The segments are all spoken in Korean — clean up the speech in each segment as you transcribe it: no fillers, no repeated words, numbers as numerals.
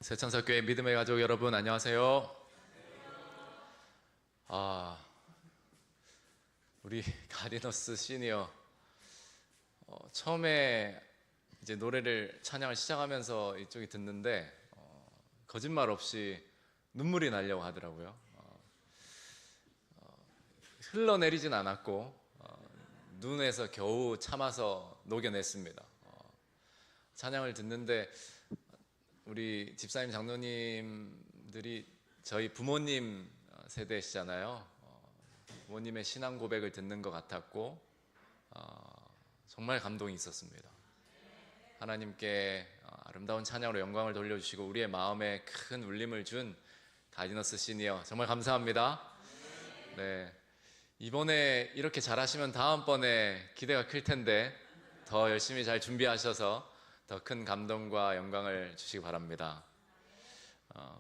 새천사교회 믿음의 가족 여러분 안녕하세요. 우리 가디너스 시니어 처음에 이제 노래를 찬양을 시작하면서 이쪽에 듣는데 거짓말 없이 눈물이 나려고 하더라고요. 흘러내리진 않았고 눈에서 겨우 참아서 녹여냈습니다. 찬양을 듣는데 우리 집사님 장로님들이 저희 부모님 세대시잖아요. 부모님의 신앙 고백을 듣는 것 같았고 정말 감동이 있었습니다. 하나님께 아름다운 찬양으로 영광을 돌려주시고 우리의 마음에 큰 울림을 준 가디너스 시니어 정말 감사합니다. 네, 이번에 이렇게 잘하시면 다음번에 기대가 클 텐데 더 열심히 잘 준비하셔서 더 큰 감동과 영광을 주시기 바랍니다.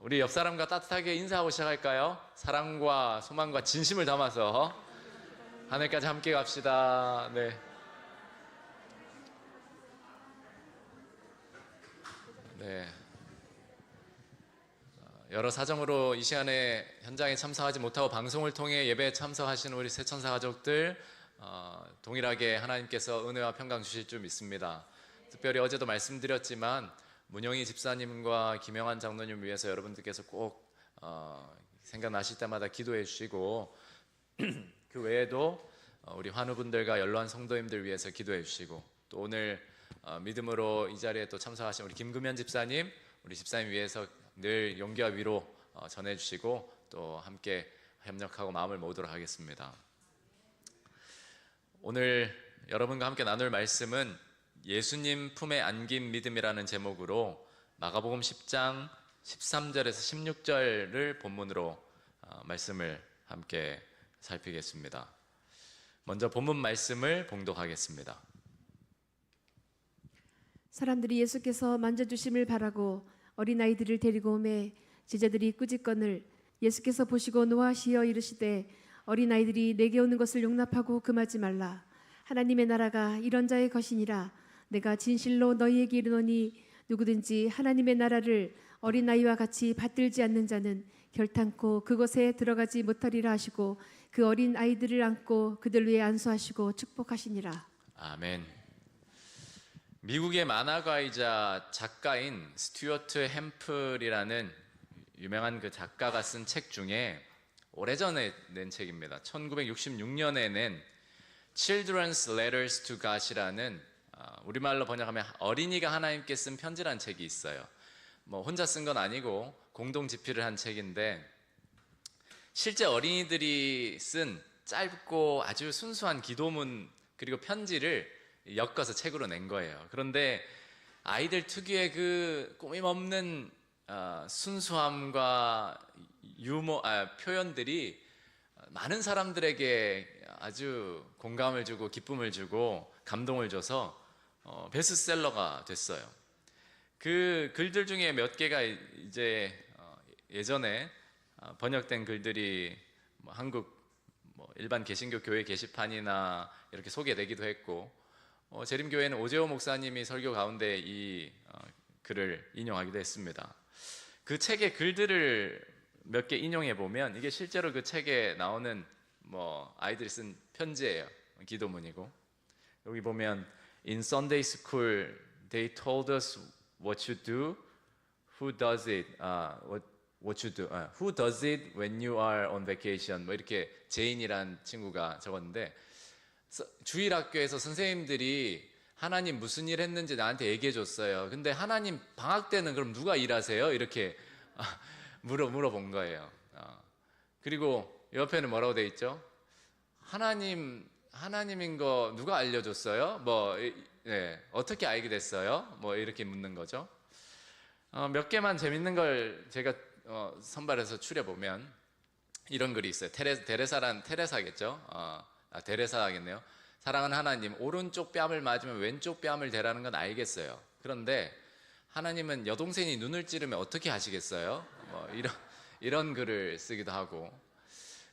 우리 옆 사람과 따뜻하게 인사하고 시작할까요? 사랑과 소망과 진심을 담아서 하늘까지 함께 갑시다. 네. 네. 여러 사정으로 이 시간에 현장에 참석하지 못하고 방송을 통해 예배에 참석하시는 우리 새천사 가족들 동일하게 하나님께서 은혜와 평강 주실 줄 믿습니다. 특별히 어제도 말씀드렸지만 문영희 집사님과 김영환 장로님 위해서 여러분들께서 꼭 생각나실 때마다 기도해 주시고 그 외에도 우리 환우분들과 연로한 성도님들 위해서 기도해 주시고 또 오늘 믿음으로 이 자리에 또 참석하신 우리 김금현 집사님, 우리 집사님 위해서 늘 용기와 위로 전해주시고 또 함께 협력하고 마음을 모으도록 하겠습니다. 오늘 여러분과 함께 나눌 말씀은 예수님 품에 안긴 믿음이라는 제목으로 마가복음 10장 13절에서 16절을 본문으로 말씀을 함께 살피겠습니다. 먼저 본문 말씀을 봉독하겠습니다. 사람들이 예수께서 만져주심을 바라고 어린아이들을 데리고 오매 제자들이 꾸짖건을 예수께서 보시고 노하시어 이르시되 어린아이들이 내게 오는 것을 용납하고 금하지 말라. 하나님의 나라가 이런 자의 것이니라. 내가 진실로 너희에게 이르노니 누구든지 하나님의 나라를 어린아이와 같이 받들지 않는 자는 결탄코 그곳에 들어가지 못하리라 하시고 그 어린아이들을 안고 그들 위에 안수하시고 축복하시니라. 아멘. 미국의 만화가이자 작가인 스튜어트 햄플이라는 유명한 그 작가가 쓴 책 중에 오래전에 낸 책입니다. 1966년에 낸 Children's Letters to God이라는 우리말로 번역하면 어린이가 하나님께 쓴 편지라는 책이 있어요. 뭐 혼자 쓴 건 아니고 공동 집필을 한 책인데 실제 어린이들이 쓴 짧고 아주 순수한 기도문 그리고 편지를 엮어서 책으로 낸 거예요. 그런데 아이들 특유의 그 꾸밈없는 순수함과 표현들이 많은 사람들에게 아주 공감을 주고 기쁨을 주고 감동을 줘서 베스트셀러가 됐어요. 그 글들 중에 몇 개가 이제 예전에 번역된 글들이 한국 일반 개신교 교회 게시판이나 이렇게 소개되기도 했고 재림교회는 오재호 목사님이 설교 가운데 이 글을 인용하기도 했습니다. 그 책의 글들을 몇 개 인용해 보면 이게 실제로 그 책에 나오는 아이들이 쓴 편지예요. 기도문이고 여기 보면 In Sunday school they told us what you do, who does it, what you do, who does it when you are on vacation 이렇게 제인이란 친구가 적었는데 주일학교에서 선생님들이 하나님 무슨 일 했는지 나한테 얘기해 줬어요. 근데 하나님 방학 때는 그럼 누가 일하세요? 이렇게 물어본 거예요. 그리고 옆에는 뭐라고 돼 있죠? 하나님인 거 누가 알려줬어요? 어떻게 알게 됐어요? 이렇게 묻는 거죠. 몇 개만 재밌는 걸 제가 선발해서 추려보면 이런 글이 있어요. 테레사겠죠? 데레사겠네요. 사랑하는 하나님, 오른쪽 뺨을 맞으면 왼쪽 뺨을 대라는 건 알겠어요. 그런데 하나님은 여동생이 눈을 찌르면 어떻게 하시겠어요? 이런 글을 쓰기도 하고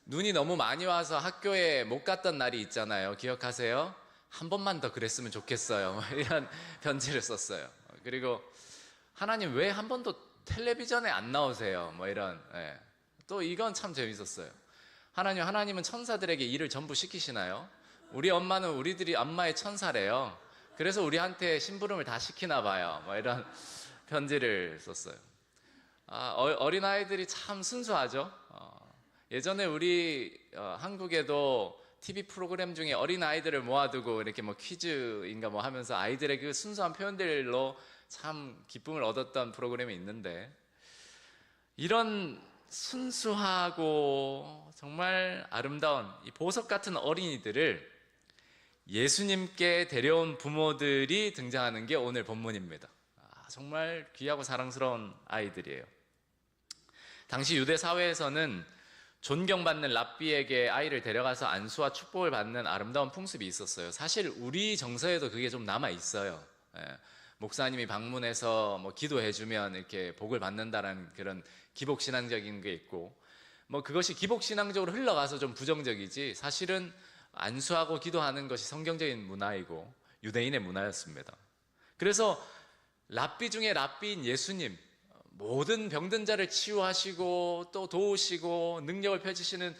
눈이 너무 많이 와서 학교에 못 갔던 날이 있잖아요. 기억하세요? 한 번만 더 그랬으면 좋겠어요. 이런 편지를 썼어요. 그리고 하나님 왜 한 번도 텔레비전에 안 나오세요. 뭐 이런. 예. 또 이건 참 재밌었어요. 하나님은 천사들에게 일을 전부 시키시나요? 우리 엄마는 우리들이 엄마의 천사래요. 그래서 우리한테 심부름을 다 시키나 봐요. 뭐 이런 편지를 썼어요. 어린아이들이 참 순수하죠. 예전에 우리 한국에도 TV 프로그램 중에 어린아이들을 모아두고 이렇게 뭐 퀴즈인가 뭐 하면서 아이들의 그 순수한 표현들로 참 기쁨을 얻었던 프로그램이 있는데, 이런 순수하고 정말 아름다운 이 보석 같은 어린이들을 예수님께 데려온 부모들이 등장하는 게 오늘 본문입니다. 정말 귀하고 사랑스러운 아이들이에요. 당시 유대 사회에서는 존경받는 랍비에게 아이를 데려가서 안수와 축복을 받는 아름다운 풍습이 있었어요. 사실 우리 정서에도 그게 좀 남아 있어요. 목사님이 방문해서 뭐 기도해주면 이렇게 복을 받는다는 그런 기복신앙적인 게 있고, 뭐 그것이 기복신앙적으로 흘러가서 좀 부정적이지, 사실은 안수하고 기도하는 것이 성경적인 문화이고 유대인의 문화였습니다. 그래서 랍비 중에 랍비인 예수님, 모든 병든 자를 치유하시고 또 도우시고 능력을 펼치시는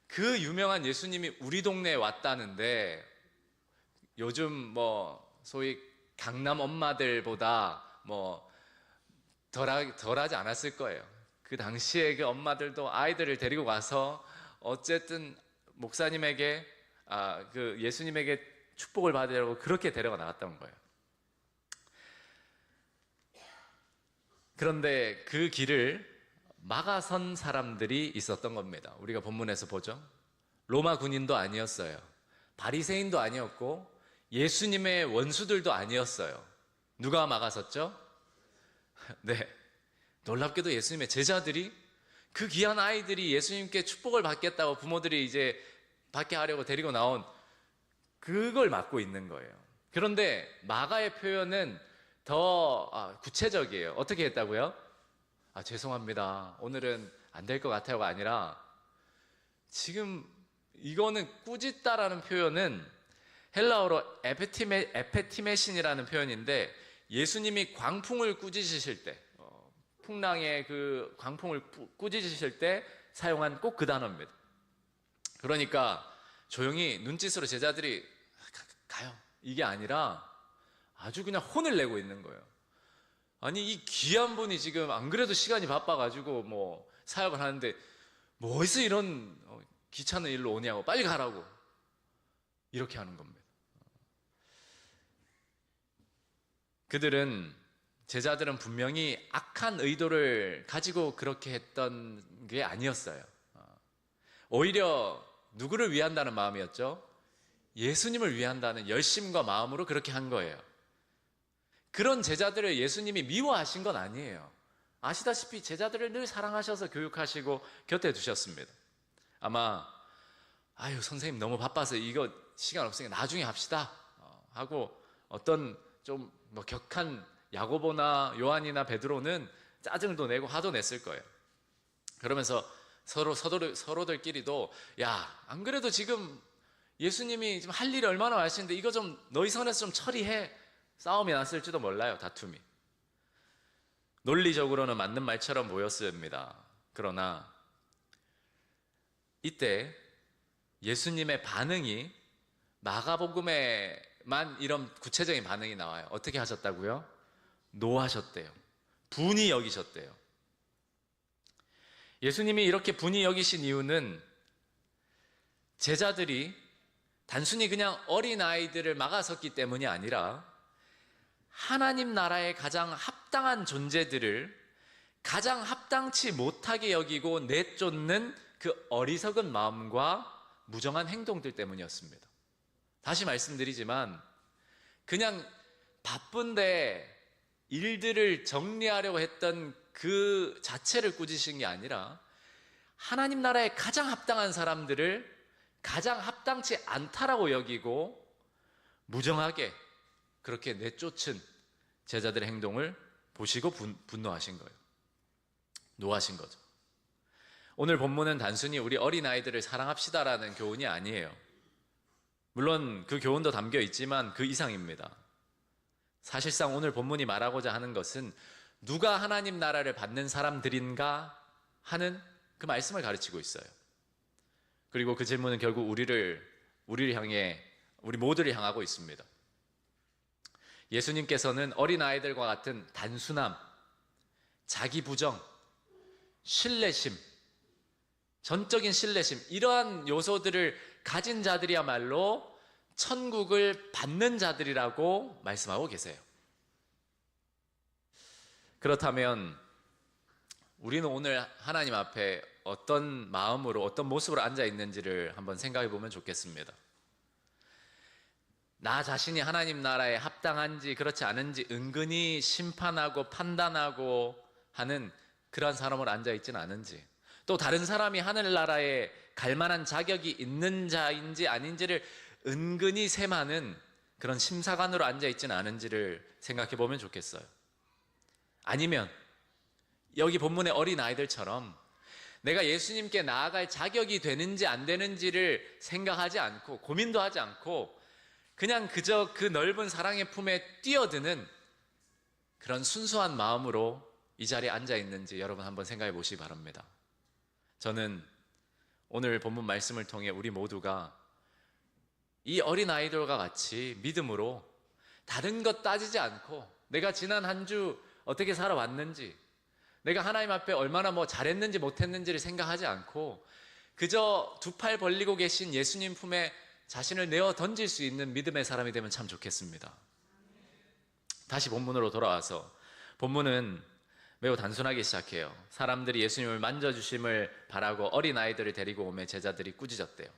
그 유명한 예수님이 우리 동네에 왔다는데, 요즘 뭐 소위 강남 엄마들보다 뭐 덜하지 않았을 거예요. 그 당시에 그 엄마들도 아이들을 데리고 가서 어쨌든 목사님에게 그 예수님에게 축복을 받으려고 그렇게 데려가 나갔던 거예요. 그런데 그 길을 막아선 사람들이 있었던 겁니다. 우리가 본문에서 보죠. 로마 군인도 아니었어요. 바리새인도 아니었고 예수님의 원수들도 아니었어요. 누가 막아섰죠? 네, 놀랍게도 예수님의 제자들이, 그 귀한 아이들이 예수님께 축복을 받겠다고 부모들이 이제 받게 하려고 데리고 나온 그걸 막고 있는 거예요. 그런데 마가의 표현은 더 구체적이에요. 어떻게 했다고요? 죄송합니다, 오늘은 안 될 것 같아요가 아니라, 지금 이거는 꾸짖다라는 표현은 헬라어로 에페티메신이라는 표현인데, 예수님이 광풍을 꾸짖으실 때, 풍랑의 그 광풍을 꾸짖으실 때 사용한 꼭 그 단어입니다. 그러니까 조용히 눈짓으로 제자들이 가요, 이게 아니라 아주 그냥 혼을 내고 있는 거예요. 아니, 이 귀한 분이 지금 안 그래도 시간이 바빠가지고 뭐 사역을 하는데 뭐해서 이런 귀찮은 일로 오냐고, 빨리 가라고, 이렇게 하는 겁니다. 제자들은 분명히 악한 의도를 가지고 그렇게 했던 게 아니었어요. 오히려 누구를 위한다는 마음이었죠? 예수님을 위한다는 열심과 마음으로 그렇게 한 거예요. 그런 제자들을 예수님이 미워하신 건 아니에요. 아시다시피 제자들을 늘 사랑하셔서 교육하시고 곁에 두셨습니다. 아마 선생님 너무 바빠서 이거 시간 없으니까 나중에 합시다 하고, 어떤 좀 뭐 격한 야고보나 요한이나 베드로는 짜증도 내고 화도 냈을 거예요. 그러면서 서로들끼리도, 야, 안 그래도 지금 예수님이 지금 할 일이 얼마나 많으신데 이거 좀 너희 선에서 좀 처리해, 싸움이 났을지도 몰라요. 다툼이. 논리적으로는 맞는 말처럼 보였습니다. 그러나 이때 예수님의 반응이, 마가복음에만 이런 구체적인 반응이 나와요. 어떻게 하셨다고요? 노하셨대요. 분이 여기셨대요. 예수님이 이렇게 분이 여기신 이유는 제자들이 단순히 그냥 어린아이들을 막아섰기 때문이 아니라, 하나님 나라의 가장 합당한 존재들을 가장 합당치 못하게 여기고 내쫓는 그 어리석은 마음과 무정한 행동들 때문이었습니다. 다시 말씀드리지만, 그냥 바쁜데 일들을 정리하려고 했던 그 자체를 꾸짖으신 게 아니라, 하나님 나라에 가장 합당한 사람들을 가장 합당치 않다라고 여기고 무정하게 그렇게 내쫓은 제자들의 행동을 보시고 분노하신 거예요. 노하신 거죠. 오늘 본문은 단순히 우리 어린아이들을 사랑합시다라는 교훈이 아니에요. 물론 그 교훈도 담겨 있지만 그 이상입니다. 사실상 오늘 본문이 말하고자 하는 것은, 누가 하나님 나라를 받는 사람들인가 하는 그 말씀을 가르치고 있어요. 그리고 그 질문은 결국 우리 모두를 향하고 있습니다. 예수님께서는 어린아이들과 같은 단순함, 자기 부정, 신뢰심, 전적인 신뢰심, 이러한 요소들을 가진 자들이야말로 천국을 받는 자들이라고 말씀하고 계세요. 그렇다면 우리는 오늘 하나님 앞에 어떤 마음으로, 어떤 모습으로 앉아 있는지를 한번 생각해 보면 좋겠습니다. 나 자신이 하나님 나라에 합당한지 그렇지 않은지 은근히 심판하고 판단하고 하는 그런 사람으로 앉아 있지는 않은지, 또 다른 사람이 하늘나라에 갈 만한 자격이 있는 자인지 아닌지를 은근히 셈하는 그런 심사관으로 앉아 있지는 않은지를 생각해 보면 좋겠어요. 아니면 여기 본문의 어린아이들처럼 내가 예수님께 나아갈 자격이 되는지 안 되는지를 생각하지 않고 고민도 하지 않고 그냥 그저 그 넓은 사랑의 품에 뛰어드는 그런 순수한 마음으로 이 자리에 앉아 있는지 여러분 한번 생각해 보시기 바랍니다. 저는 오늘 본문 말씀을 통해 우리 모두가 이 어린아이들과 같이 믿음으로 다른 것 따지지 않고 내가 지난 한 주 어떻게 살아왔는지, 내가 하나님 앞에 얼마나 잘했는지 못했는지를 생각하지 않고 그저 두 팔 벌리고 계신 예수님 품에 자신을 내어 던질 수 있는 믿음의 사람이 되면 참 좋겠습니다. 다시 본문으로 돌아와서 본문은 매우 단순하게 시작해요. 사람들이 예수님을 만져주심을 바라고 어린아이들을 데리고 오매 제자들이 꾸짖었대요.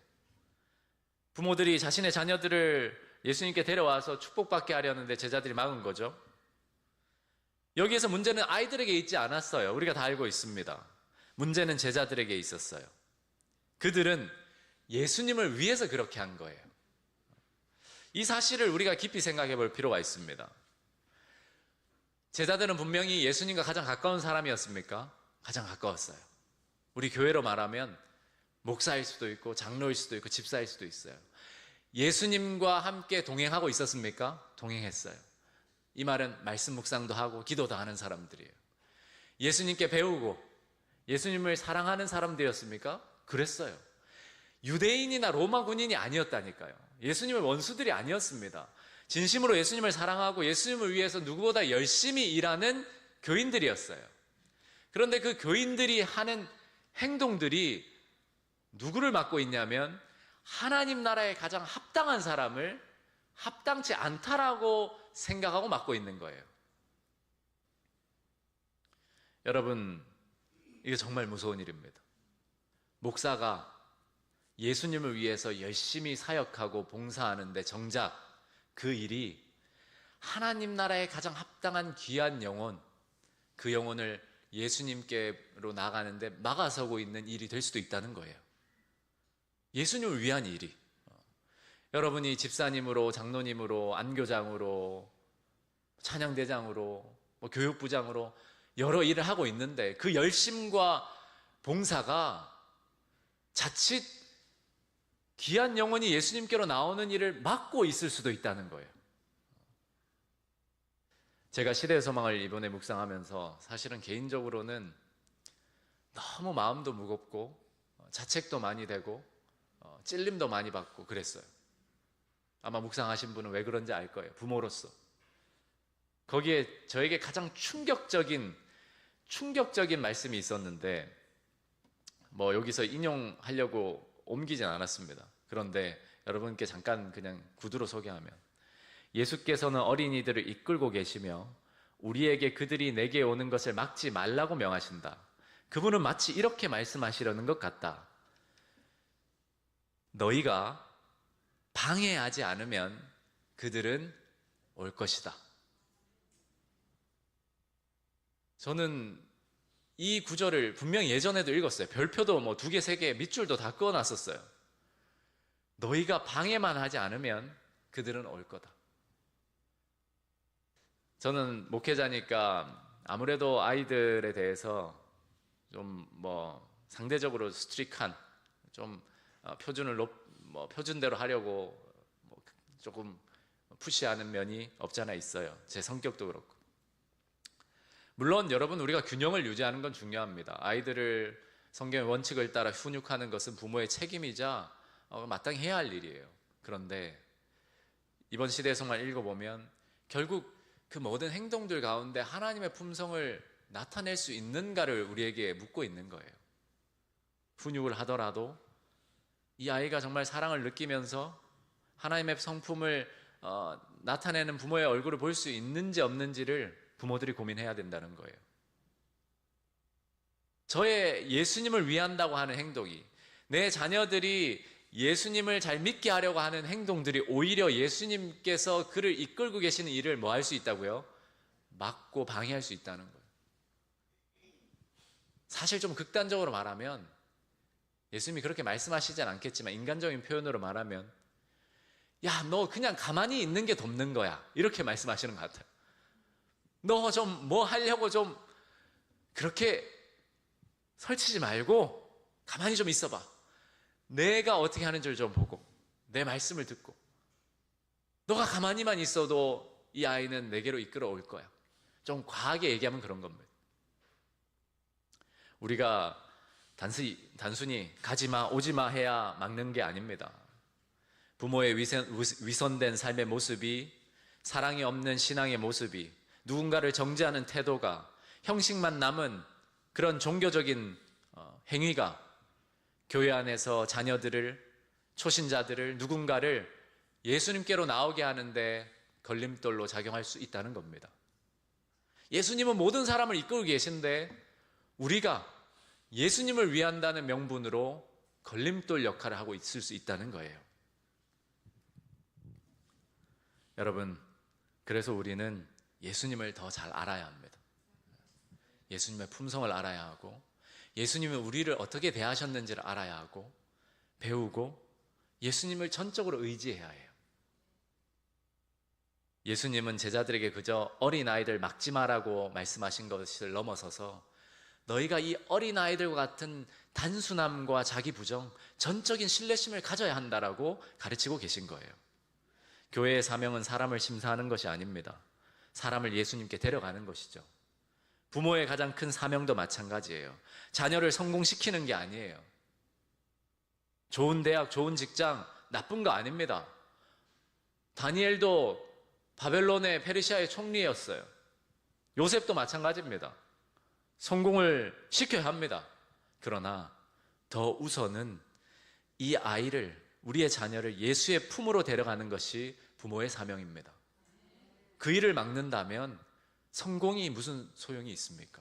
부모들이 자신의 자녀들을 예수님께 데려와서 축복받게 하려는데 제자들이 막은 거죠. 여기에서 문제는 아이들에게 있지 않았어요. 우리가 다 알고 있습니다. 문제는 제자들에게 있었어요. 그들은 예수님을 위해서 그렇게 한 거예요. 이 사실을 우리가 깊이 생각해 볼 필요가 있습니다. 제자들은 분명히 예수님과 가장 가까운 사람이었습니까? 가장 가까웠어요. 우리 교회로 말하면 목사일 수도 있고 장로일 수도 있고 집사일 수도 있어요. 예수님과 함께 동행하고 있었습니까? 동행했어요. 이 말은 말씀 묵상도 하고 기도도 하는 사람들이에요. 예수님께 배우고 예수님을 사랑하는 사람들이었습니까? 그랬어요. 유대인이나 로마 군인이 아니었다니까요. 예수님의 원수들이 아니었습니다. 진심으로 예수님을 사랑하고 예수님을 위해서 누구보다 열심히 일하는 교인들이었어요. 그런데 그 교인들이 하는 행동들이 누구를 맡고 있냐면 하나님 나라에 가장 합당한 사람을 합당치 않다라고 생각하고 맡고 있는 거예요. 여러분, 이게 정말 무서운 일입니다. 목사가 예수님을 위해서 열심히 사역하고 봉사하는데 정작 그 일이 하나님 나라에 가장 합당한 귀한 영혼, 그 영혼을 예수님께로 나가는데 막아서고 있는 일이 될 수도 있다는 거예요. 예수님을 위한 일이. 여러분이 집사님으로, 장로님으로, 안교장으로, 찬양대장으로, 교육부장으로 여러 일을 하고 있는데 그 열심과 봉사가 자칫 귀한 영혼이 예수님께로 나오는 일을 막고 있을 수도 있다는 거예요. 제가 시대의 소망을 이번에 묵상하면서 사실은 개인적으로는 너무 마음도 무겁고 자책도 많이 되고 찔림도 많이 받고 그랬어요. 아마 묵상하신 분은 왜 그런지 알 거예요. 부모로서. 거기에 저에게 가장 충격적인 말씀이 있었는데 여기서 인용하려고 옮기진 않았습니다. 그런데 여러분께 잠깐 그냥 구두로 소개하면 예수께서는 어린이들을 이끌고 계시며 우리에게 그들이 내게 오는 것을 막지 말라고 명하신다. 그분은 마치 이렇게 말씀하시려는 것 같다. 너희가 방해하지 않으면 그들은 올 것이다. 저는 이 구절을 분명히 예전에도 읽었어요. 별표도 2개, 3개, 밑줄도 다 그어놨었어요. 너희가 방해만 하지 않으면 그들은 올 거다. 저는 목회자니까 아무래도 아이들에 대해서 좀 상대적으로 스트릭한, 좀 표준대로 하려고 조금 푸시하는 면이 없지 않아 있어요. 제 성격도 그렇고. 물론 여러분, 우리가 균형을 유지하는 건 중요합니다. 아이들을 성경의 원칙을 따라 훈육하는 것은 부모의 책임이자 마땅히 해야 할 일이에요. 그런데 이번 시대성만 읽어보면 결국 그 모든 행동들 가운데 하나님의 품성을 나타낼 수 있는가를 우리에게 묻고 있는 거예요. 훈육을 하더라도 이 아이가 정말 사랑을 느끼면서 하나님의 성품을 나타내는 부모의 얼굴을 볼 수 있는지 없는지를 부모들이 고민해야 된다는 거예요. 저의 예수님을 위한다고 하는 행동이, 내 자녀들이 예수님을 잘 믿게 하려고 하는 행동들이 오히려 예수님께서 그를 이끌고 계시는 일을 뭐 할 수 있다고요? 막고 방해할 수 있다는 거예요. 사실 좀 극단적으로 말하면, 예수님이 그렇게 말씀하시진 않겠지만 인간적인 표현으로 말하면, 야, 너 그냥 가만히 있는 게 돕는 거야, 이렇게 말씀하시는 것 같아요. 너 좀 뭐 하려고 좀 그렇게 설치지 말고 가만히 좀 있어봐. 내가 어떻게 하는 줄 좀 보고 내 말씀을 듣고, 너가 가만히만 있어도 이 아이는 내게로 이끌어 올 거야. 좀 과하게 얘기하면 그런 겁니다. 우리가 단순히 가지마 오지마 해야 막는 게 아닙니다. 부모의 위선된 삶의 모습이, 사랑이 없는 신앙의 모습이, 누군가를 정죄하는 태도가, 형식만 남은 그런 종교적인 행위가 교회 안에서 자녀들을, 초신자들을, 누군가를 예수님께로 나오게 하는데 걸림돌로 작용할 수 있다는 겁니다. 예수님은 모든 사람을 이끌고 계신데 우리가 예수님을 위한다는 명분으로 걸림돌 역할을 하고 있을 수 있다는 거예요. 여러분, 그래서 우리는 예수님을 더 잘 알아야 합니다. 예수님의 품성을 알아야 하고, 예수님은 우리를 어떻게 대하셨는지를 알아야 하고, 배우고 예수님을 전적으로 의지해야 해요. 예수님은 제자들에게 그저 어린아이들 막지 마라고 말씀하신 것을 넘어서서 너희가 이 어린아이들과 같은 단순함과 자기 부정, 전적인 신뢰심을 가져야 한다라고 가르치고 계신 거예요. 교회의 사명은 사람을 심사하는 것이 아닙니다. 사람을 예수님께 데려가는 것이죠. 부모의 가장 큰 사명도 마찬가지예요. 자녀를 성공시키는 게 아니에요. 좋은 대학, 좋은 직장, 나쁜 거 아닙니다. 다니엘도 바벨론의 페르시아의 총리였어요. 요셉도 마찬가지입니다. 성공을 시켜야 합니다. 그러나 더 우선은 이 아이를, 우리의 자녀를 예수의 품으로 데려가는 것이 부모의 사명입니다. 그 일을 막는다면 성공이 무슨 소용이 있습니까?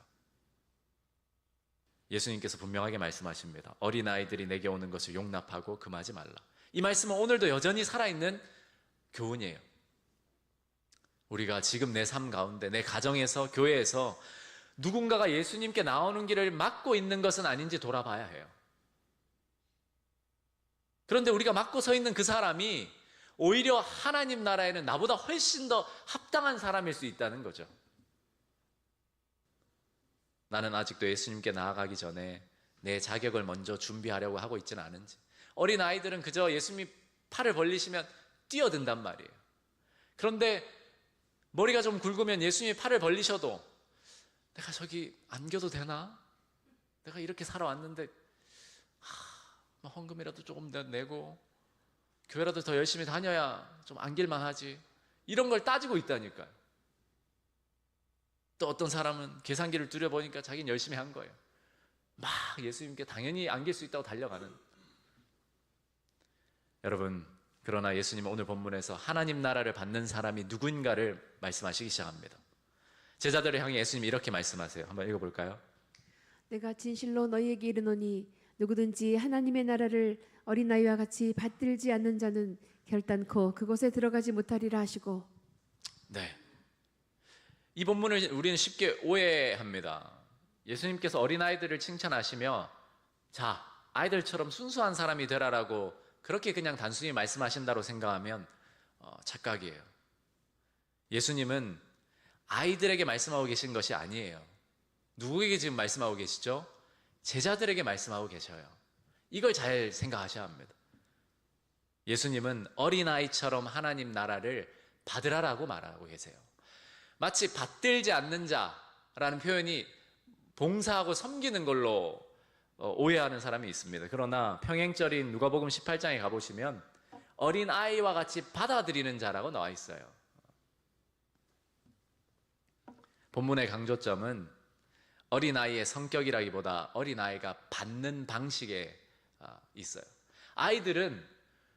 예수님께서 분명하게 말씀하십니다. 어린아이들이 내게 오는 것을 용납하고 금하지 말라. 이 말씀은 오늘도 여전히 살아있는 교훈이에요. 우리가 지금 내 삶 가운데, 내 가정에서, 교회에서 누군가가 예수님께 나오는 길을 막고 있는 것은 아닌지 돌아봐야 해요. 그런데 우리가 막고 서 있는 그 사람이 오히려 하나님 나라에는 나보다 훨씬 더 합당한 사람일 수 있다는 거죠. 나는 아직도 예수님께 나아가기 전에 내 자격을 먼저 준비하려고 하고 있지는 않은지. 어린 아이들은 그저 예수님이 팔을 벌리시면 뛰어든단 말이에요. 그런데 머리가 좀 굵으면 예수님이 팔을 벌리셔도 내가 저기 안겨도 되나? 내가 이렇게 살아왔는데 헌금이라도 조금 더 내고 교회라도 더 열심히 다녀야 좀 안길만 하지. 이런 걸 따지고 있다니까요. 또 어떤 사람은 계산기를 두려보니까 자기는 열심히 한 거예요. 막 예수님께 당연히 안길 수 있다고 달려가는. 여러분, 그러나 예수님은 오늘 본문에서 하나님 나라를 받는 사람이 누구인가를 말씀하시기 시작합니다. 제자들을 향해 예수님이 이렇게 말씀하세요. 한번 읽어볼까요? 내가 진실로 너희에게 이르노니 누구든지 하나님의 나라를 어린아이와 같이 받들지 않는 자는 결단코 그곳에 들어가지 못하리라 하시고. 네, 이 본문을 우리는 쉽게 오해합니다. 예수님께서 어린아이들을 칭찬하시며 자, 아이들처럼 순수한 사람이 되라라고 그렇게 그냥 단순히 말씀하신다고 생각하면 착각이에요. 예수님은 아이들에게 말씀하고 계신 것이 아니에요. 누구에게 지금 말씀하고 계시죠? 제자들에게 말씀하고 계셔요. 이걸 잘 생각하셔야 합니다. 예수님은 어린아이처럼 하나님 나라를 받으라라고 말하고 계세요. 마치 받들지 않는 자, 봉사라는 표현이 봉사하고 섬기는 걸로 오해하는 사람이 있습니다. 그러나 평행절인 누가복음 18장에 가보시면 어린 아이와 같이 받아들이는 자라고 나와 있어요. 본문의 강조점은 어린아이의 성격이라기보다 어린아이가 받는 방식에 있어요. 아이들은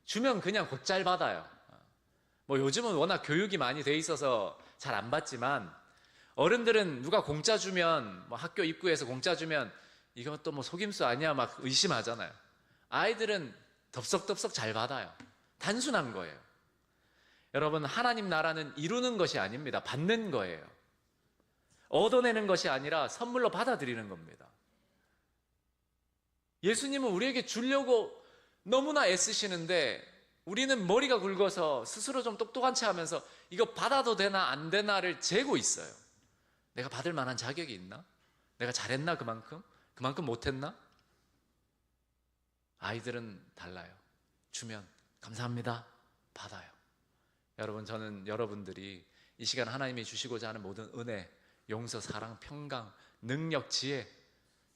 주면 그냥 곧잘 받아요. 뭐 요즘은 워낙 교육이 많이 돼 있어서 잘 안 받지만, 어른들은 누가 공짜 주면, 뭐 학교 입구에서 공짜 주면 이것도 뭐 속임수 아니야 막 의심하잖아요. 아이들은 덥석덥석 잘 받아요. 단순한 거예요. 여러분, 하나님 나라는 이루는 것이 아닙니다. 받는 거예요. 얻어내는 것이 아니라 선물로 받아들이는 겁니다. 예수님은 우리에게 주려고 너무나 애쓰시는데 우리는 머리가 굵어서 스스로 좀 똑똑한 체 하면서 이거 받아도 되나 안 되나를 재고 있어요. 내가 받을 만한 자격이 있나? 내가 잘했나 그만큼? 그만큼 못했나? 아이들은 달라요. 주면 감사합니다. 받아요. 여러분, 저는 여러분들이 이 시간 하나님이 주시고자 하는 모든 은혜, 용서, 사랑, 평강, 능력, 지혜,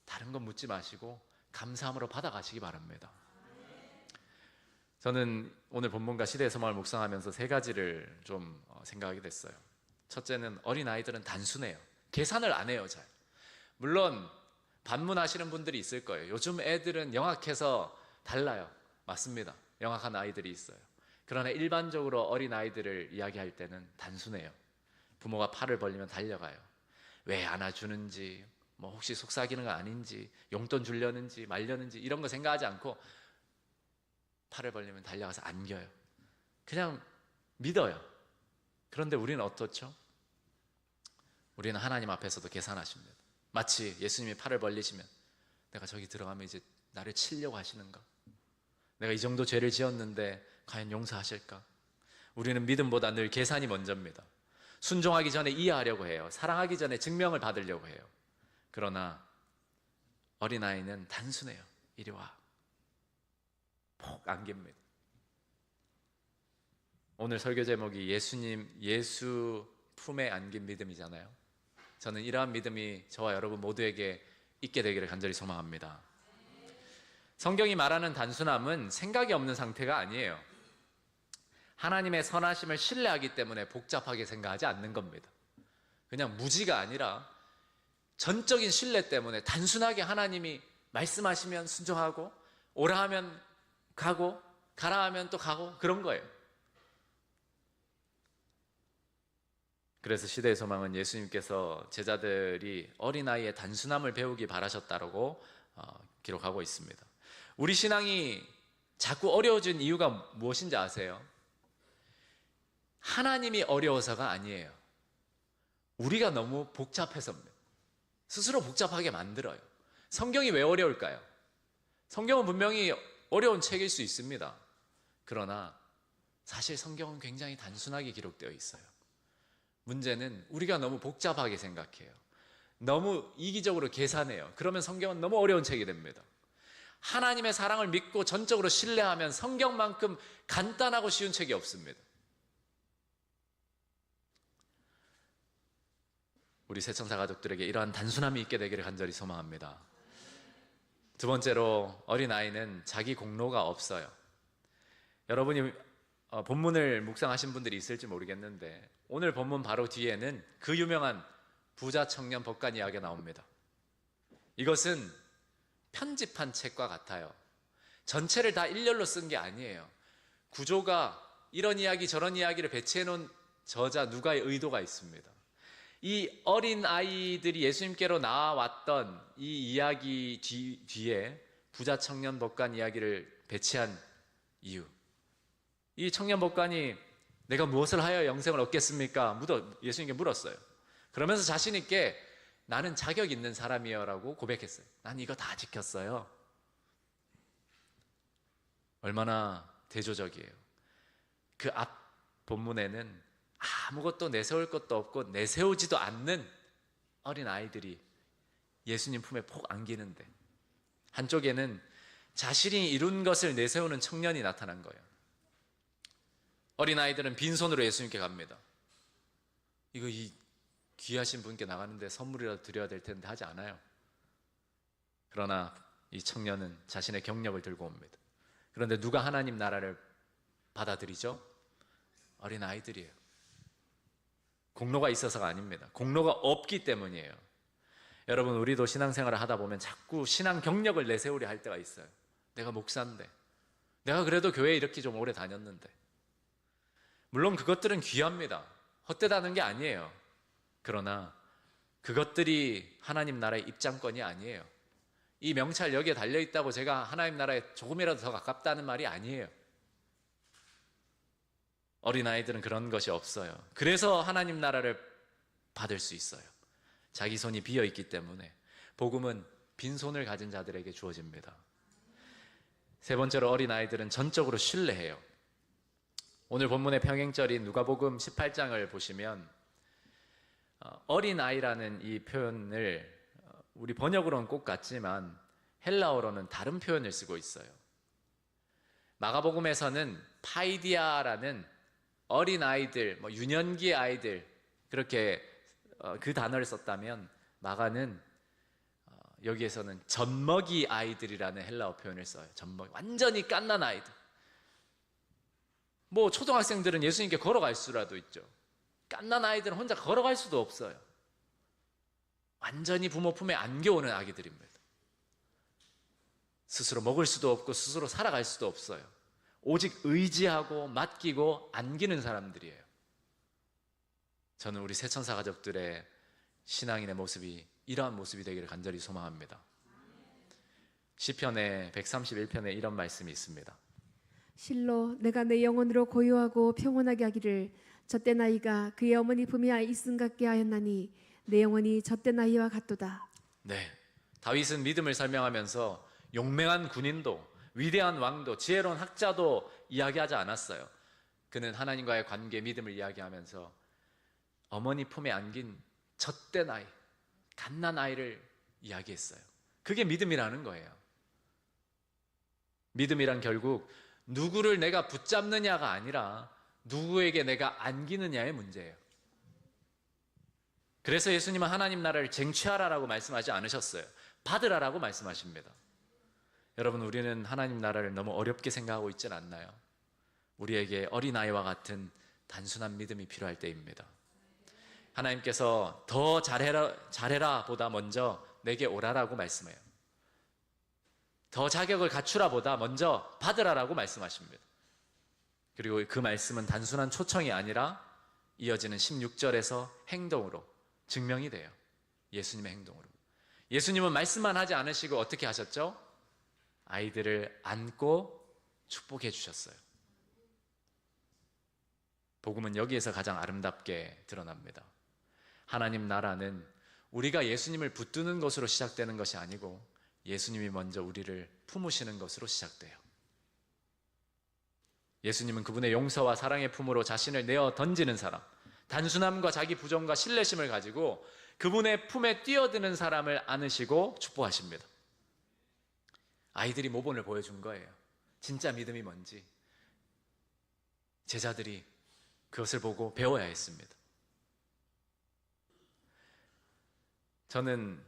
다른 건 묻지 마시고 감사함으로 받아가시기 바랍니다. 저는 오늘 본문과 시대의 소망을 묵상하면서 세 가지를 좀 생각하게 됐어요. 첫째는 어린아이들은 단순해요. 계산을 안 해요, 잘. 물론 반문하시는 분들이 있을 거예요. 요즘 애들은 영악해서 달라요. 맞습니다. 영악한 아이들이 있어요. 그러나 일반적으로 어린아이들을 이야기할 때는 단순해요. 부모가 팔을 벌리면 달려가요. 왜 안아주는지, 뭐 혹시 속삭이는 거 아닌지, 용돈 주려는지 말려는지 이런 거 생각하지 않고 팔을 벌리면 달려가서 안겨요. 그냥 믿어요. 그런데 우리는 어떻죠? 우리는 하나님 앞에서도 계산하십니다. 마치 예수님이 팔을 벌리시면 내가 저기 들어가면 이제 나를 치려고 하시는가? 내가 이 정도 죄를 지었는데 과연 용서하실까? 우리는 믿음보다 늘 계산이 먼저입니다. 순종하기 전에 이해하려고 해요. 사랑하기 전에 증명을 받으려고 해요. 그러나 어린아이는 단순해요. 이리 와. 폭 안깁니다. 오늘 설교 제목이 예수 품에 안긴 믿음이잖아요. 저는 이러한 믿음이 저와 여러분 모두에게 있게 되기를 간절히 소망합니다. 성경이 말하는 단순함은 생각이 없는 상태가 아니에요. 하나님의 선하심을 신뢰하기 때문에 복잡하게 생각하지 않는 겁니다. 그냥 무지가 아니라 전적인 신뢰 때문에 단순하게 하나님이 말씀하시면 순종하고, 오라 하면 가고, 가라 하면 또 가고, 그런 거예요. 그래서 시대의 소망은 예수님께서 제자들이 어린아이의 단순함을 배우기 바라셨다고 기록하고 있습니다. 우리 신앙이 자꾸 어려워진 이유가 무엇인지 아세요? 하나님이 어려워서가 아니에요. 우리가 너무 복잡해서입니다. 스스로 복잡하게 만들어요. 성경이 왜 어려울까요? 성경은 분명히 어려운 책일 수 있습니다. 그러나 사실 성경은 굉장히 단순하게 기록되어 있어요. 문제는 우리가 너무 복잡하게 생각해요. 너무 이기적으로 계산해요. 그러면 성경은 너무 어려운 책이 됩니다. 하나님의 사랑을 믿고 전적으로 신뢰하면 성경만큼 간단하고 쉬운 책이 없습니다. 우리 새천사 가족들에게 이러한 단순함이 있게 되기를 간절히 소망합니다. 두 번째로, 어린아이는 자기 공로가 없어요. 여러분이 본문을 묵상하신 분들이 있을지 모르겠는데 오늘 본문 바로 뒤에는 그 유명한 부자 청년 법관 이야기가 나옵니다. 이것은 편집한 책과 같아요. 전체를 다 일렬로 쓴 게 아니에요. 구조가 이런 이야기 저런 이야기를 배치해 놓은 저자 누가의 의도가 있습니다. 이 어린 아이들이 예수님께로 나와왔던 이 이야기 뒤에 부자 청년 법관 이야기를 배치한 이유, 이 청년 법관이 내가 무엇을 하여 영생을 얻겠습니까? 예수님께 물었어요. 그러면서 자신 있게 나는 자격 있는 사람이요 라고 고백했어요. 난 이거 다 지켰어요. 얼마나 대조적이에요. 그 앞 본문에는 아무것도 내세울 것도 없고 내세우지도 않는 어린 아이들이 예수님 품에 폭 안기는데, 한쪽에는 자신이 이룬 것을 내세우는 청년이 나타난 거예요. 어린 아이들은 빈손으로 예수님께 갑니다. 이거 귀하신 분께 나가는데 선물이라도 드려야 될 텐데 하지 않아요. 그러나 이 청년은 자신의 경력을 들고 옵니다. 그런데 누가 하나님 나라를 받아들이죠? 어린 아이들이에요. 공로가 있어서가 아닙니다. 공로가 없기 때문이에요. 여러분, 우리도 신앙생활을 하다 보면 자꾸 신앙 경력을 내세우려 할 때가 있어요. 내가 목사인데, 내가 그래도 교회에 이렇게 좀 오래 다녔는데. 물론 그것들은 귀합니다. 헛되다는 게 아니에요. 그러나 그것들이 하나님 나라의 입장권이 아니에요. 이 명찰 여기에 달려있다고 제가 하나님 나라에 조금이라도 더 가깝다는 말이 아니에요. 어린아이들은 그런 것이 없어요. 그래서 하나님 나라를 받을 수 있어요. 자기 손이 비어있기 때문에. 복음은 빈손을 가진 자들에게 주어집니다. 세 번째로, 어린아이들은 전적으로 신뢰해요. 오늘 본문의 평행절인 누가복음 18장을 보시면 어린아이라는 이 표현을 우리 번역으로는 꼭 같지만 헬라어로는 다른 표현을 쓰고 있어요. 마가복음에서는 파이디아라는 어린아이들, 유년기의 아이들, 그렇게 그 단어를 썼다면 마가는 여기에서는 젖먹이 아이들이라는 헬라어 표현을 써요. 젖먹이, 완전히 갓난 아이들. 초등학생들은 예수님께 걸어갈 수라도 있죠. 갓난 아이들은 혼자 걸어갈 수도 없어요. 완전히 부모 품에 안겨오는 아기들입니다. 스스로 먹을 수도 없고 스스로 살아갈 수도 없어요. 오직 의지하고 맡기고 안기는 사람들이에요. 저는 우리 새천사 가족들의 신앙인의 모습이 이러한 모습이 되기를 간절히 소망합니다. 시편의 131편에 이런 말씀이 있습니다. 실로 내가 내 영혼으로 고요하고 평온하게 하기를 젖된 아이가 그의 어머니 품에 있음 같게 하였나니 내 영혼이 젖된 아이와 같도다. 네, 다윗은 믿음을 설명하면서 용맹한 군인도, 위대한 왕도, 지혜로운 학자도 이야기하지 않았어요. 그는 하나님과의 관계, 믿음을 이야기하면서 어머니 품에 안긴 젖된 아이, 갓난 아이를 이야기했어요. 그게 믿음이라는 거예요. 믿음이란 결국 누구를 내가 붙잡느냐가 아니라 누구에게 내가 안기느냐의 문제예요. 그래서 예수님은 하나님 나라를 쟁취하라라고 말씀하지 않으셨어요. 받으라라고 말씀하십니다. 여러분, 우리는 하나님 나라를 너무 어렵게 생각하고 있진 않나요? 우리에게 어린아이와 같은 단순한 믿음이 필요할 때입니다. 하나님께서 더 잘해라 보다 먼저 내게 오라라고 말씀해요. 더 자격을 갖추라 보다 먼저 받으라라고 말씀하십니다. 그리고 그 말씀은 단순한 초청이 아니라 이어지는 16절에서 행동으로 증명이 돼요. 예수님의 행동으로. 예수님은 말씀만 하지 않으시고 어떻게 하셨죠? 아이들을 안고 축복해 주셨어요. 복음은 여기에서 가장 아름답게 드러납니다. 하나님 나라는 우리가 예수님을 붙드는 것으로 시작되는 것이 아니고 예수님이 먼저 우리를 품으시는 것으로 시작돼요. 예수님은 그분의 용서와 사랑의 품으로 자신을 내어 던지는 사람, 단순함과 자기 부정과 신뢰심을 가지고 그분의 품에 뛰어드는 사람을 안으시고 축복하십니다. 아이들이 모본을 보여준 거예요. 진짜 믿음이 뭔지. 제자들이 그것을 보고 배워야 했습니다. 저는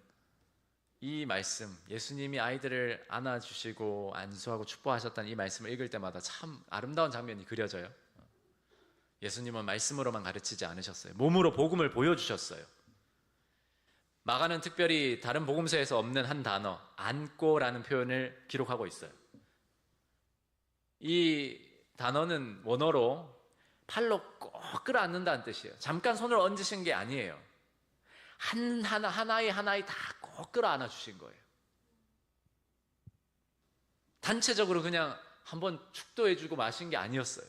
이 말씀, 예수님이 아이들을 안아주시고 안수하고 축복하셨다는 이 말씀을 읽을 때마다 참 아름다운 장면이 그려져요. 예수님은 말씀으로만 가르치지 않으셨어요. 몸으로 복음을 보여주셨어요. 마가는 특별히 다른 복음서에서 없는 한 단어, 안고라는 표현을 기록하고 있어요. 이 단어는 원어로 팔로 꼭 끌어안는다는 뜻이에요. 잠깐 손을 얹으신 게 아니에요. 하나의 다 꼭 끌어안아 주신 거예요. 단체적으로 그냥 한번 축도해주고 마신 게 아니었어요.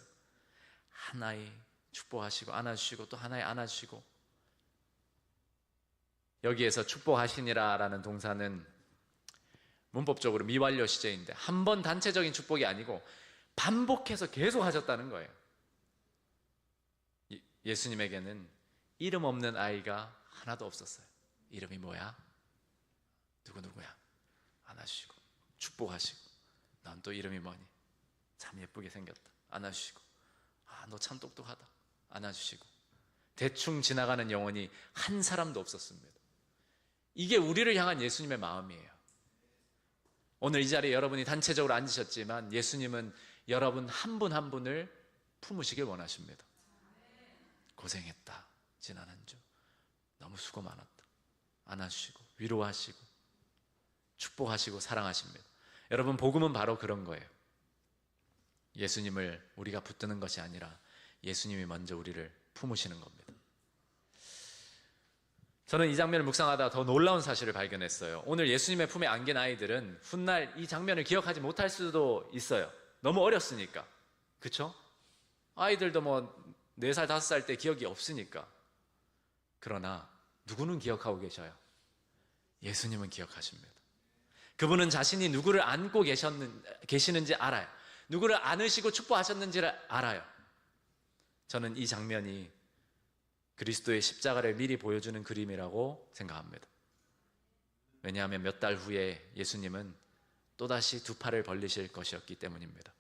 하나의 축복하시고 안아주시고 또 하나의 안아주시고. 여기에서 축복하시니라라는 동사는 문법적으로 미완료 시제인데 한 번 단체적인 축복이 아니고 반복해서 계속 하셨다는 거예요. 예수님에게는 이름 없는 아이가 하나도 없었어요. 이름이 뭐야? 누구야? 안아주시고 축복하시고. 넌 또 이름이 뭐니? 참 예쁘게 생겼다. 안아주시고. 너 참 똑똑하다. 안아주시고. 대충 지나가는 영혼이 한 사람도 없었습니다. 이게 우리를 향한 예수님의 마음이에요. 오늘 이 자리에 여러분이 단체적으로 앉으셨지만 예수님은 여러분 한 분 한 분을 품으시길 원하십니다. 고생했다. 지난 한 주 너무 수고 많았다. 안아주시고 위로하시고 축복하시고 사랑하십니다. 여러분, 복음은 바로 그런 거예요. 예수님을 우리가 붙드는 것이 아니라 예수님이 먼저 우리를 품으시는 겁니다. 저는 이 장면을 묵상하다 더 놀라운 사실을 발견했어요. 오늘 예수님의 품에 안긴 아이들은 훗날 이 장면을 기억하지 못할 수도 있어요. 너무 어렸으니까. 그쵸? 아이들도 뭐 4살, 5살 때 기억이 없으니까. 그러나 누구는 기억하고 계셔요? 예수님은 기억하십니다. 그분은 자신이 누구를 안고 계시는지 알아요. 누구를 안으시고 축복하셨는지를 알아요. 저는 이 장면이 그리스도의 십자가를 미리 보여주는 그림이라고 생각합니다. 왜냐하면 몇 달 후에 예수님은 또다시 2 팔을 벌리실 것이었기 때문입니다.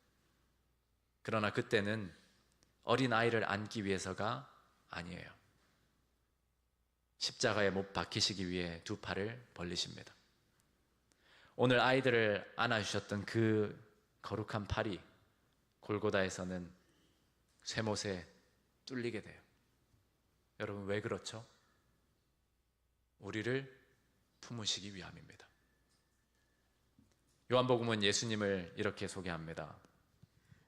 그러나 그때는 어린 아이를 안기 위해서가 아니에요. 십자가에 못 박히시기 위해 2 팔을 벌리십니다. 오늘 아이들을 안아주셨던 그 거룩한 팔이 골고다에서는 쇠못에 뚫리게 돼요. 여러분, 왜 그렇죠? 우리를 품으시기 위함입니다. 요한복음은 예수님을 이렇게 소개합니다.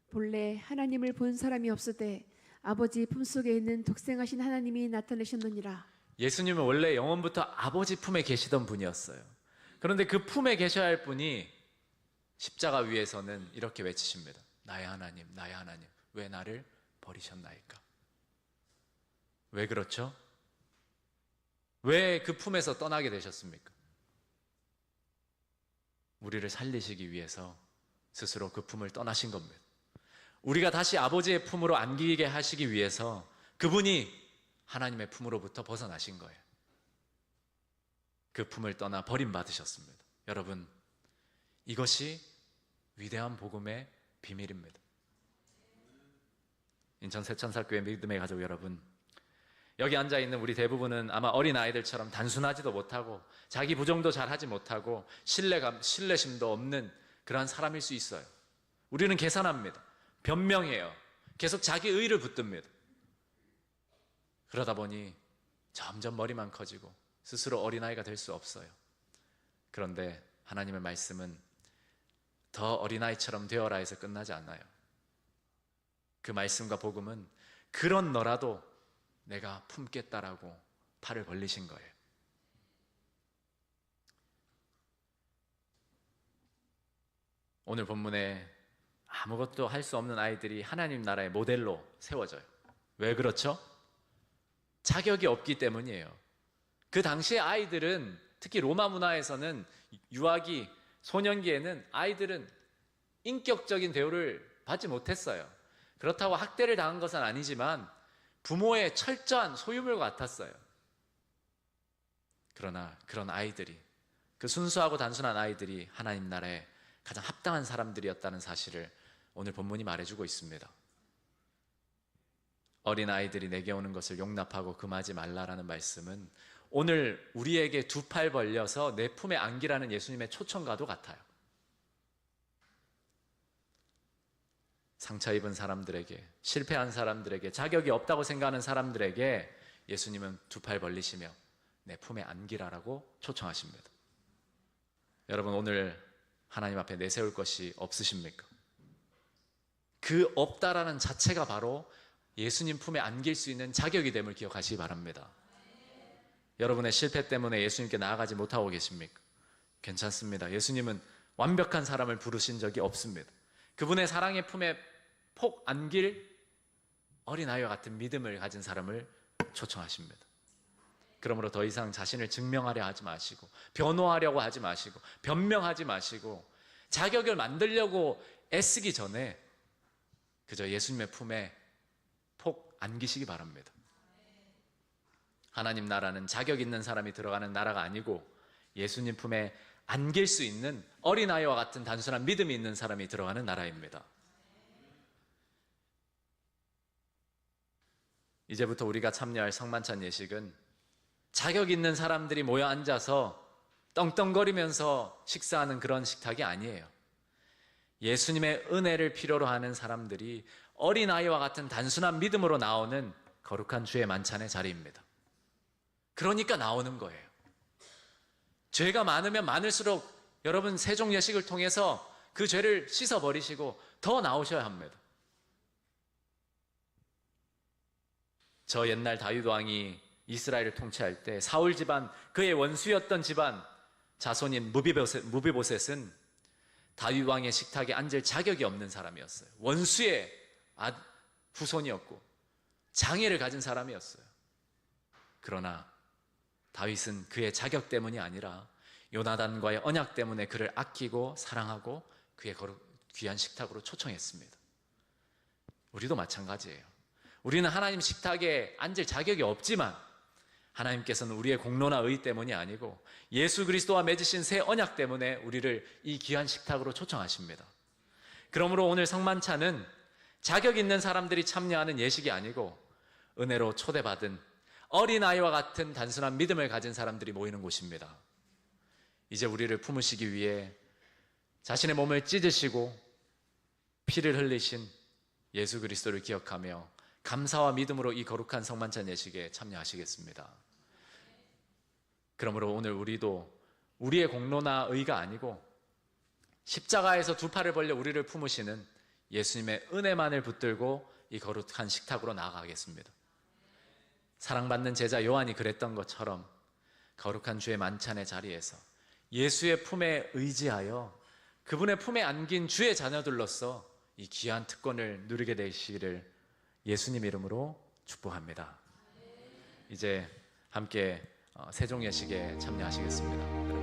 본래 하나님을 본 사람이 없으되 아버지 품속에 있는 독생하신 하나님이 나타내셨느니라. 예수님은 원래 영원부터 아버지 품에 계시던 분이었어요. 그런데 그 품에 계셔야 할 분이 십자가 위에서는 이렇게 외치십니다. 나의 하나님, 나의 하나님, 왜 나를 버리셨나이까? 왜 그렇죠? 왜 그 품에서 떠나게 되셨습니까? 우리를 살리시기 위해서 스스로 그 품을 떠나신 겁니다. 우리가 다시 아버지의 품으로 안기게 하시기 위해서 그분이 하나님의 품으로부터 벗어나신 거예요. 그 품을 떠나 버림받으셨습니다. 여러분, 이것이 위대한 복음의 비밀입니다. 인천 새천살교회 믿음의 가족 여러분, 여기 앉아있는 우리 대부분은 아마 어린아이들처럼 단순하지도 못하고 자기 부정도 잘하지 못하고 신뢰심도 없는 그러한 사람일 수 있어요. 우리는 계산합니다. 변명해요. 계속 자기 의를 붙듭니다. 그러다 보니 점점 머리만 커지고 스스로 어린아이가 될 수 없어요. 그런데 하나님의 말씀은 더 어린아이처럼 되어라 해서 끝나지 않아요. 그 말씀과 복음은 그런 너라도 내가 품겠다라고 팔을 벌리신 거예요. 오늘 본문에 아무것도 할 수 없는 아이들이 하나님 나라의 모델로 세워져요. 왜 그렇죠? 자격이 없기 때문이에요. 그 당시의 아이들은, 특히 로마 문화에서는 유아기, 소년기에는 아이들은 인격적인 대우를 받지 못했어요. 그렇다고 학대를 당한 것은 아니지만 부모의 철저한 소유물 같았어요. 그러나 그런 아이들이, 그 순수하고 단순한 아이들이 하나님 나라에 가장 합당한 사람들이었다는 사실을 오늘 본문이 말해주고 있습니다. 어린 아이들이 내게 오는 것을 용납하고 금하지 말라라는 말씀은 오늘 우리에게 2 팔 벌려서 내 품에 안기라는 예수님의 초청과도 같아요. 상처 입은 사람들에게, 실패한 사람들에게, 자격이 없다고 생각하는 사람들에게 예수님은 2 팔 벌리시며 내 품에 안기라라고 초청하십니다. 여러분, 오늘 하나님 앞에 내세울 것이 없으십니까? 그 없다라는 자체가 바로 예수님 품에 안길 수 있는 자격이 됨을 기억하시기 바랍니다. 여러분의 실패 때문에 예수님께 나아가지 못하고 계십니까? 괜찮습니다. 예수님은 완벽한 사람을 부르신 적이 없습니다. 그분의 사랑의 품에 폭 안길 어린아이와 같은 믿음을 가진 사람을 초청하십니다. 그러므로 더 이상 자신을 증명하려 하지 마시고, 변호하려고 하지 마시고, 변명하지 마시고, 자격을 만들려고 애쓰기 전에 그저 예수님의 품에 폭 안기시기 바랍니다. 하나님 나라는 자격 있는 사람이 들어가는 나라가 아니고 예수님 품에 안길 수 있는 어린아이와 같은 단순한 믿음이 있는 사람이 들어가는 나라입니다. 이제부터 우리가 참여할 성만찬 예식은 자격 있는 사람들이 모여 앉아서 떵떵거리면서 식사하는 그런 식탁이 아니에요. 예수님의 은혜를 필요로 하는 사람들이 어린아이와 같은 단순한 믿음으로 나오는 거룩한 주의 만찬의 자리입니다. 그러니까 나오는 거예요. 죄가 많으면 많을수록 여러분 세종 예식을 통해서 그 죄를 씻어버리시고 더 나오셔야 합니다. 저 옛날 다윗 왕이 이스라엘을 통치할 때 사울 집안, 그의 원수였던 집안 자손인 무비보셋은 다윗 왕의 식탁에 앉을 자격이 없는 사람이었어요. 원수의 후손이었고 장애를 가진 사람이었어요. 그러나 다윗은 그의 자격 때문이 아니라 요나단과의 언약 때문에 그를 아끼고 사랑하고 그의 귀한 식탁으로 초청했습니다. 우리도 마찬가지예요. 우리는 하나님 식탁에 앉을 자격이 없지만 하나님께서는 우리의 공로나 의 때문이 아니고 예수 그리스도와 맺으신 새 언약 때문에 우리를 이 귀한 식탁으로 초청하십니다. 그러므로 오늘 성만찬은 자격 있는 사람들이 참여하는 예식이 아니고 은혜로 초대받은 어린아이와 같은 단순한 믿음을 가진 사람들이 모이는 곳입니다. 이제 우리를 품으시기 위해 자신의 몸을 찢으시고 피를 흘리신 예수 그리스도를 기억하며 감사와 믿음으로 이 거룩한 성만찬 예식에 참여하시겠습니다. 그러므로 오늘 우리도 우리의 공로나 의가 아니고 십자가에서 두 팔을 벌려 우리를 품으시는 예수님의 은혜만을 붙들고 이 거룩한 식탁으로 나아가겠습니다. 사랑받는 제자 요한이 그랬던 것처럼 거룩한 주의 만찬의 자리에서 예수의 품에 의지하여 그분의 품에 안긴 주의 자녀들로서 이 귀한 특권을 누리게 되시기를 예수님 이름으로 축복합니다. 이제 함께 세종 예식에 참여하시겠습니다.